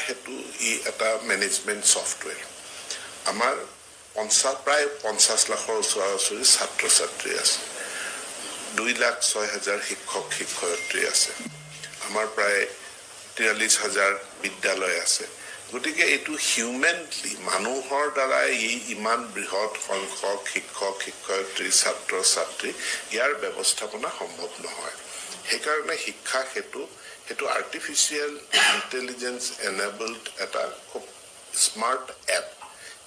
হেতু ই এটা management software আমাৰ প্ৰায় 50 লাখৰ ওচৰা-ওচৰি ছাত্ৰ ছাত্ৰী আছে 2,06,000 শিক্ষক শিক্ষয়িত্ৰী আছে আমাৰ প্ৰায় 43,000 বিদ্যালয় আছে গতিকে এইটো হিউমেনলি মানুহৰ দ্বাৰা এই ইমান বৃহৎ সংখ্যক শিক্ষক শিক্ষয়িত্ৰী ছাত্ৰ ছাত্ৰী ইয়াৰ ব্যৱস্থাপনা সম্ভৱ নহয় সেইকাৰণে শিক্ষা হেতু আৰ্টিফিচিয়েল ইণ্টেলিজেন্স এনেবলড এটা খুব স্মাৰ্ট এপ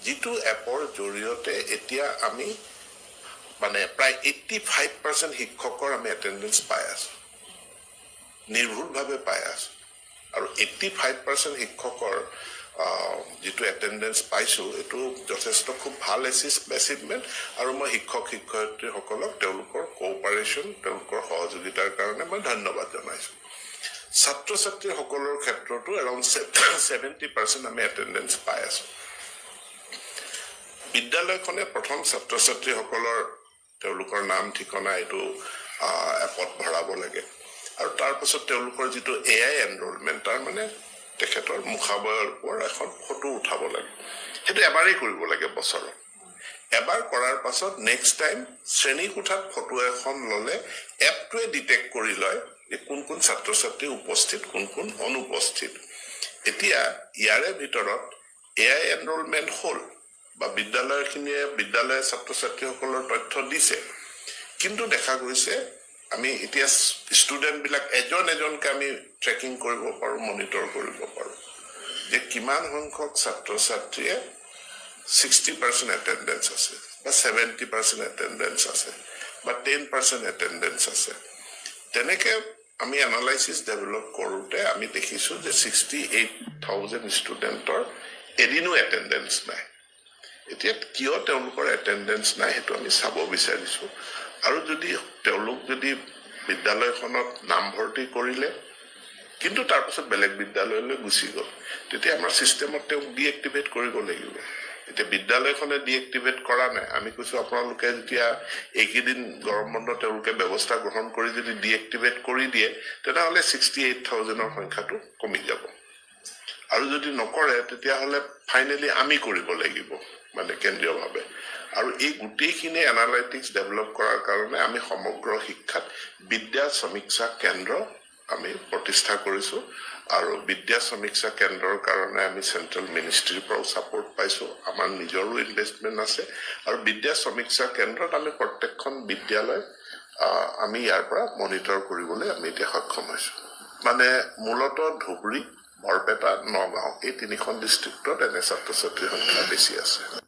যিটো এপৰ জৰিয়তে এতিয়া আমি মানে প্ৰায় 85% শিক্ষকৰ আমি এটেন্ডেন্স পাই আছো নিৰ্ভুলভাৱে পাই আছো আৰু 85% শিক্ষকৰ যেটো এটেন্ডেন্স পাইছো এটো যথেষ্ট খুব ভাল এচিভমেন্ট আৰু মই শিক্ষক শিক্ষয়িত্ৰী সকলক তেওঁলোকৰ কোঅপাৰেচন তেওঁলোকৰ সহযোগিতাৰ কাৰণে মই ধন্যবাদ জনাইছো ছাত্ৰ ছাত্ৰী সকলৰ ক্ষেত্ৰতো around 70% আমি এটেন্ডেন্স পাই আছো বিদ্যালয়খনে প্ৰথম ছাত্ৰ ছাত্ৰী সকলৰ তেওঁলোকৰ নাম ঠিকনা এটো এপত ভৰাব লাগে আৰু তাৰ পাছত তেওঁলোকৰ যেটো AI এনৰোলমেন্ট তাৰ মানে তেখেতৰ মুখাবয়ৰ ওপৰত এখন ফটো উঠাব লাগে হেতু এবাৰেই কৰিব লাগে বছৰত এবাৰ কৰাৰ পাছত নেক্সট টাইম শ্ৰেণী কোঠাত ফটো এখন ললে এপটোৱে ডিটেক্ট কৰি লয় যে কোন কোন ছাত্ৰ ছাত্ৰী উপস্থিত কোন কোন অনুপস্থিত এতিয়া ইয়াৰে ভিতৰত AI এনৰোলমেন্ট হল বা বিদ্যালয় ছাত্ৰ ছাত্ৰীসকলৰ তথ্য দিছে কিন্তু দেখা গৈছে আমি এতিয়া ষ্টুডেন্ট বিলাক এজনকে আমি ট্ৰেকিং কৰিব পাৰো মনিটৰ কৰিব পাৰো যে কিমান সংখ্যক ছাত্ৰ ছাত্ৰীয়ে 60% এটেন্ডেন্স আছে বা 70% এটেন্ডেন্স আছে বা 10% এটেন্ডেন্স আছে তেনেকে আমি এনালাইসিস ডেভেলপ কৰোতে আমি দেখিছো যে 68,000 ষ্টুডেন্টৰ এদিনো এটেন্ডেন্স নাই এতিয়া কিয় তেওঁলোকৰ এটেন্ডেন্স নাই হেতু আমি চাব বিচাৰিছো আৰু যদি বিদ্যালয়খনত নাম ভৰ্তি কৰিলে কিন্তু তাৰ পাছত বেলেগ বিদ্যালয়লৈ গুচি গল তেতিয়া আমাৰ সিস্টেমত তেওঁক ডিএক্টিভেট কৰিব লাগিব এতিয়া বিদ্যালয়খনে ডিএক্টিভেট কৰা নাই আমি কৈছো আপোনালোকে যেতিয়া এইকেদিন গৰম বন্ধ তেওঁলোকে ব্যৱস্থা গ্ৰহণ কৰি যদি ডিএক্টিভেট কৰি দিয়ে তেতিয়াহলে 68,000 ৰ সংখ্যাটো কমি যাব আৰু যদি নকৰে তেতিয়াহলে ফাইনালি আমি কৰিব লাগিব মানে কেন্দ্ৰীয়ভাৱে আৰু এই গোটেইখিনি এনালাইটিক্স ডেভেলপ কৰাৰ কাৰণে আমি সমগ্ৰ শিক্ষাত বিদ্যা সমীক্ষা কেন্দ্ৰ আমি প্ৰতিষ্ঠা কৰিছো আৰু বিদ্যা সমীক্ষা কেন্দ্ৰৰ কাৰণে আমি সেন্ট্ৰেল মিনিষ্ট্ৰীৰ পৰা সাপোৰ্ট পাইছো আমাৰ নিজৰো ইনভেষ্টমেন্ট আছে আৰু বিদ্যা সমীক্ষা কেন্দ্ৰত আমি প্ৰত্যেকখন বিদ্যালয় আমি ইয়াৰ পৰা মনিটৰ কৰিবলৈ আমি এতিয়া সক্ষম হৈছো মানে মূলতঃ ধুবুৰী বৰপেটা নগাঁও এই তিনিখন ডিস্ট্ৰিক্টত এনে ছাত্ৰ ছাত্ৰীৰ সংখ্যা বেছি আছে